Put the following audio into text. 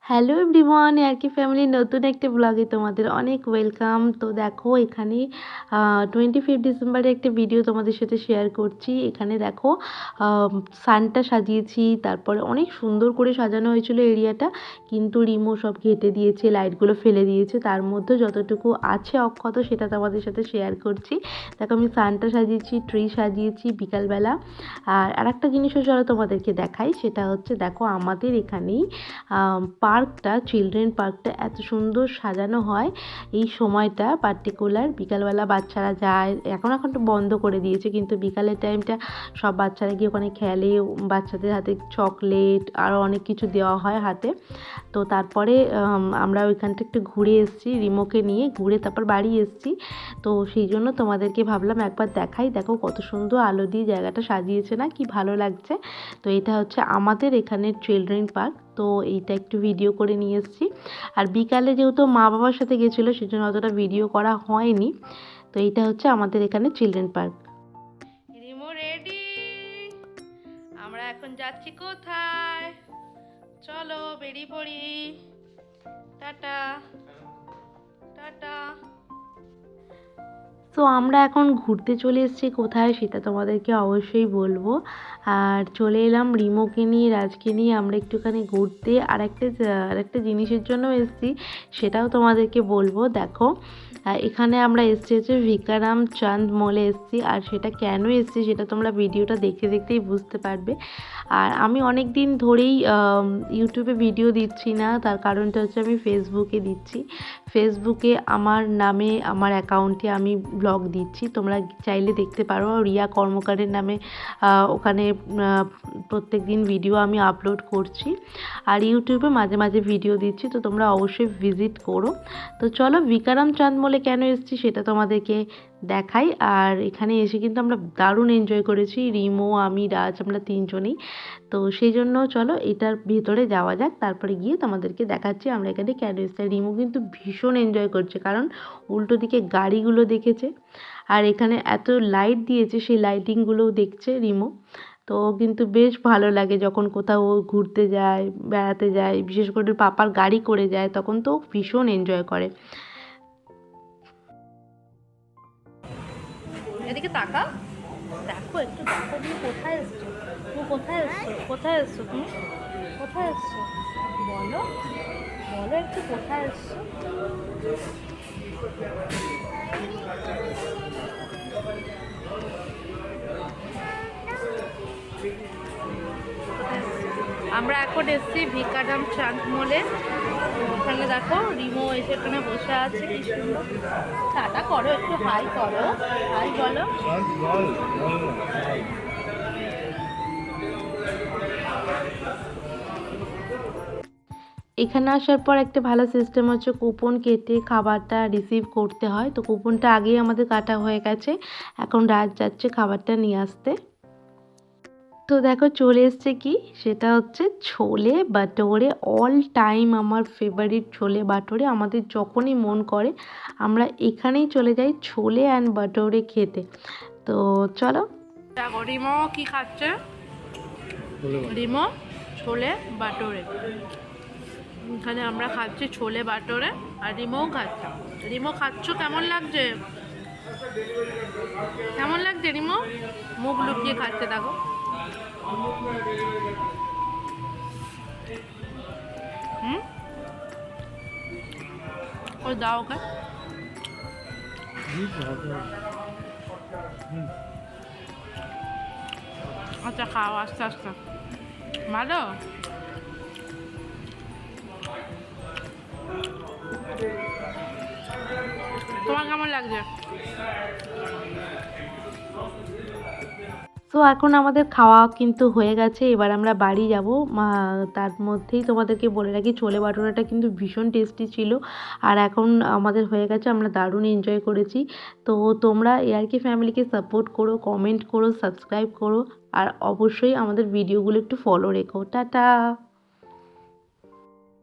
Hello everyone, ইয়ার্কি ফ্যামিলির নতুন একটা ব্লগে তোমাদের অনেক ওয়েলকাম। তো দেখো এখানে 25 ডিসেম্বরের একটা ভিডিও তোমাদের সাথে শেয়ার করছি। এখানে দেখো সানটা সাজিয়েছি, তারপরে অনেক সুন্দর করে সাজানো হয়েছিল এরিয়াটা, কিন্তু রিমো সব ঘেঁটে দিয়েছে, লাইটগুলো ফেলে দিয়েছে। তার মধ্যে যতটুকু আছে অক্ষত সেটা তোমাদের সাথে শেয়ার করছি। দেখো আমি সানটা সাজিয়েছি, ট্রি সাজিয়েছি বিকালবেলা। আর আরেকটা জিনিসও চলো তোমাদেরকে দেখাই, সেটা হচ্ছে দেখো আমাদের এখানেই পার্কটা, চিলড্রেন পার্কটা এত সুন্দর সাজানো হয় এই সময়টা পার্টিকুলার। বিকালবেলা বাচ্চারা যায়, এখন তো বন্ধ করে দিয়েছে, কিন্তু বিকালের টাইমটা সব বাচ্চারা গিয়ে ওখানে খেলে। বাচ্চাদের হাতে চকলেট আরও অনেক কিছু দেওয়া হয় হাতে। তো তারপরে আমরা ওইখানটা একটু ঘুরে এসেছি, রিমোকে নিয়ে ঘুরে তারপর বাড়ি এসেছি। তো সেই জন্য তোমাদেরকে ভাবলাম একবার দেখাই। দেখো কত সুন্দর আলো দিয়ে জায়গাটা সাজিয়েছে না, কি ভালো লাগছে। তো এটা হচ্ছে আমাদের এখানের চিলড্রেন পার্ক। তো এইটা একটু ভিডিও করে নিয়ে এসেছি। আর বিকালে যেহেতু মা বাবার সাথে গেছিলো সেজন্য অতটা ভিডিও করা হয়নি। তো এইটা হচ্ছে আমাদের এখানে চিলড্রেন পার্ক। রিমো রেডি, আমরা এখন যাচ্ছি কোথায়? চলো বেরিয়ে পড়ি। Tata tata. তো আমরা এখন ঘুরতে চলে এসেছি, কোথায় সেটা তোমাদেরকে অবশ্যই বলবো। আর চলে এলাম রিমোকে নিয়ে, রাজকে নিয়ে আমরা একটুখানি ঘুরতে। আরেকটা জিনিসের জন্য এসেছি, সেটাও তোমাদেরকে বলবো। দেখো এখানে আমরা এসেছি হচ্ছে ভিকারাম চাঁদ মলে এসেছি। আর সেটা কেন এসেছি সেটা তোমরা ভিডিওটা দেখতে দেখতেই বুঝতে পারবে। আর আমি অনেক দিন ধরেই ইউটিউবে ভিডিও দিচ্ছি না, তার কারণটা হচ্ছে আমি ফেসবুকে দিচ্ছি। ফেসবুকে আমার নামে, আমার অ্যাকাউন্টে আমি ব্লগ দিচ্ছি, তোমরা চাইলে দেখতে পারো। রিয়া কর্মকারের নামে ওখানে প্রত্যেক দিন ভিডিও আমি আপলোড করছি। আর ইউটিউবে মাঝে মাঝে ভিডিও দিচ্ছি, তো তোমরা অবশ্যই ভিজিট করো। তো চলো ভিকারাম চাঁদ মলে কেন এসেছি সেটা তোমাদেরকে দেখাই। আর এখানে এসে কিন্তু আমরা দারুণ এনজয় করেছি, রিমো, আমি, রাজ, আমরা তিনজনেই। তো সেই জন্য চলো এটার ভেতরে যাওয়া যাক, তারপরে গিয়ে তোমাদেরকে দেখাচ্ছি আমরা এখানে কেন এসেছি। রিমো কিন্তু ভীষণ এনজয় করছে, কারণ উল্টো দিকে গাড়িগুলো দেখেছে, আর এখানে এত লাইট দিয়েছে, সেই লাইটিংগুলোও দেখছে রিমো। তো কিন্তু বেশ ভালো লাগে যখন কোথাও ও ঘুরতে যায়, বেড়াতে যায়, বিশেষ করে পাপার গাড়ি করে যায়, তখন তো ভীষণ এনজয় করে। এদিকে তাকা, দেখো একটু দেখো তুমি কোথায় এসছো, কোথায় এসছো তুমি কোথায় এসছো বলো, বলো একটু কোথায় এসছো। আমরা এখন এসেছি ভিকারাম চাঁদ মলে। ওখানে দেখো রিমো এসে এখানে বসে আছে, কি সুন্দর। টাটা করো, একটু হাই করো, হাই বলো। এখানে আসার পর একটা ভালো সিস্টেম হচ্ছে, কুপন কেটে খাবারটা রিসিভ করতে হয়। তো কুপনটা আগেই আমাদের কাটা হয়ে গেছে, এখন রাত যাচ্ছে খাবারটা নিয়ে আসতে। তো দেখো চলে এসছে কি, সেটা হচ্ছে ছোলে বাটোরে। অল টাইম আমার ফেভারিট ছোলে বাটোরে। আমাদের যখনই মন করে আমরা এখানেই চলে যাই ছোলে অ্যান্ড বাটোরে খেতে। তো চলো। দেখো রিমো কি খাচ্ছে, রিমো ছোলে বাটোরে। এখানে আমরা খাচ্ছি ছোলে বাটোরে, আর রিমোও খাচ্ছে। রিমো খাচ্ছ, কেমন লাগছে, কেমন লাগছে রিমো? মুখ লুকিয়ে খাচ্ছে দেখো। ওই দাও ওকে। আচ্ছা খাও আস্তে আস্তে, ভালো। তোমার কেমন লাগছে? তো এখন আমাদের খাওয়া কিন্তু হয়ে গেছে, এবার আমরা বাড়ি যাব। তার মধ্যেই তোমাদেরকে বলে রাখি, ছোলে বাটোরাটা কিন্তু ভীষণ টেস্টি ছিল। আর এখন আমাদের হয়ে গেছে, আমরা দারুণ এনজয় করেছি। তো তোমরা এআরকে ফ্যামিলিকে সাপোর্ট করো, কমেন্ট করো, সাবস্ক্রাইব করো, আর অবশ্যই আমাদের ভিডিওগুলো একটু ফলো রেখো। টাটা।